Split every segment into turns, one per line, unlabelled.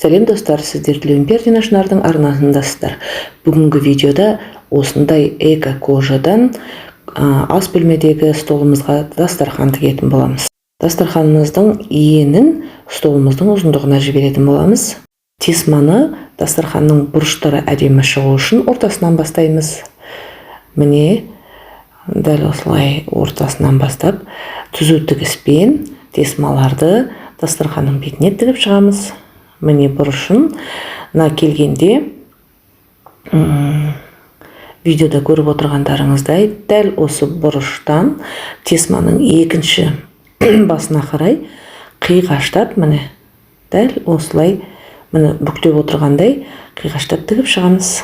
Сәлем достар, сіздер Тілеуімбердина Шынардың арнасындасыздар. Бүгінгі видеода осындай эко-кожадан ас бөлмедегі столымызға дастархан тігетін боламыз. Дастарханымыздың енін столымыздың ұзындығына жіберетін боламыз. Тесманы дастарханның бұрыштары әдемі шығу үшін ортасынан бастаймыз. Міне, дәл осылай ортасынан бастап түзу тігіспен тесмаларды дастарханның бетіне тігіп шығамыз. Міне бұрышын келгенде видеода көріп отырғандарыңыздай дәл осы бұрыштан тесманың екінші басына қарай қиғаштап, міне дәл осылай бүктеп отырғандай қиғаштап тігіп шығамыз.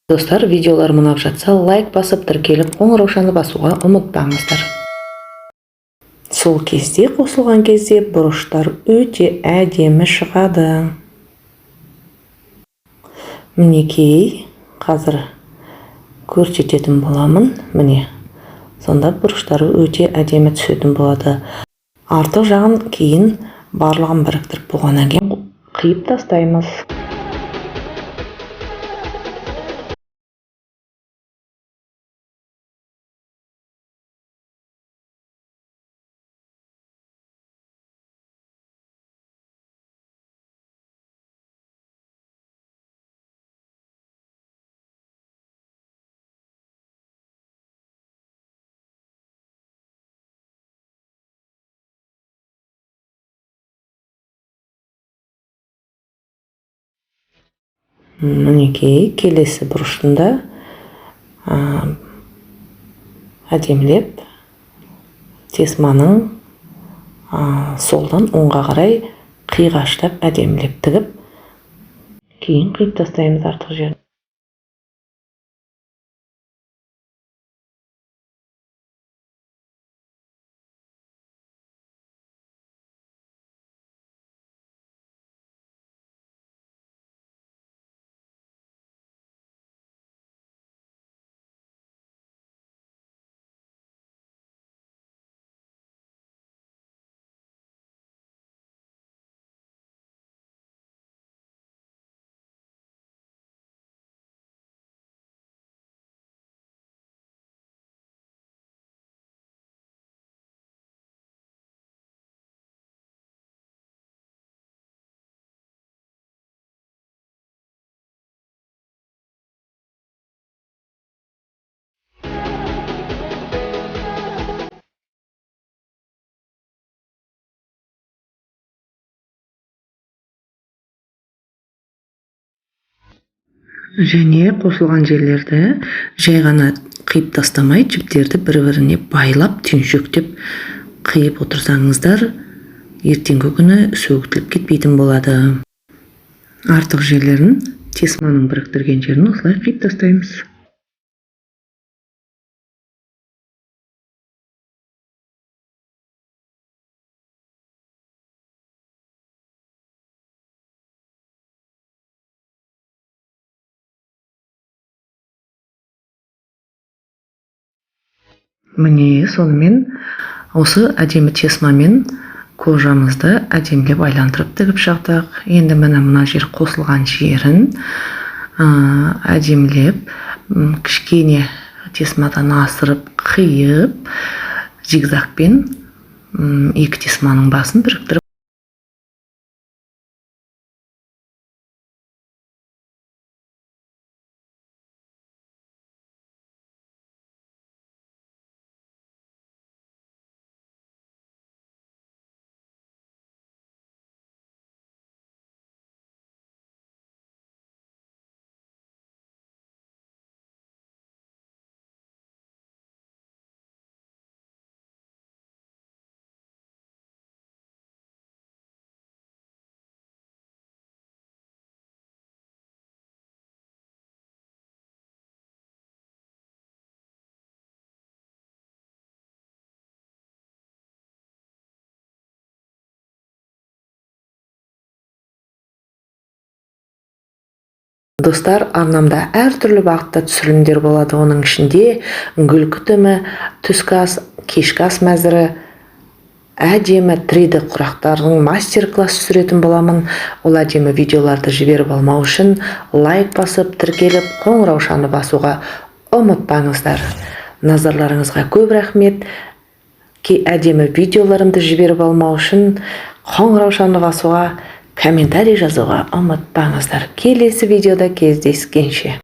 Достар, видеолар ұнап жатса лайк басып, тіркеліп, қоңыраушаны басуға ұмытпаңыздар. Сол кезде, қосылған кезде бұрыштар өте әдемі шығады. Мінекей, қазір көрсететін боламын. Міне, сонда бұрыштары өте әдемі түсетін болады. Артық жағын кейін барлығын біріктіріп болғаннан кейін қиып тастаймыз. Мінекей, келесі бұрышында әдемілеп тесманың солдан оңға қарай қиғаштап әдемілеп тігіп, кейін қиып тастаймыз артық жерін. Және қосылған жерлерді жай ғана қиып тастамай, жіптерді бір-біріне байлап, түйіншектеп қиып отырсаңыздар, ертеңгі күні сөгітіліп кетпейтін болады. Артық жерлерін, тесманың біріктірген жерін осылай қиып тастаймыз. Міне, сонымен осы әдемі тесмамен кожамызды әдемілеп айландырып тігіп шықтық. Енді мына жер қосылған жерін әдемілеп кішкене тесмадан асырып қиып, зигзагпен екі тесманың басын біріктіріп. Достар, арнамда әртүрлі бағытта түсірілімдер болады. Оның ішінде гүл күтімі, түскі ас, кешкі ас мәзірі, әдемі 3D құрақтардың мастер-класс түсіретін боламын. Ол әдемі видеоларды жіберіп алмау үшін лайк басып, тіркеліп, қоңыраушаны басуға ұмытпаңыздар. Назарларыңызға көп рахмет. Әдемі видеоларымды жіберіп алмау үшін қоңыраушаны басуға, комментарий жазуға ұмытпаңыздар. Келесі видеода кездескенше.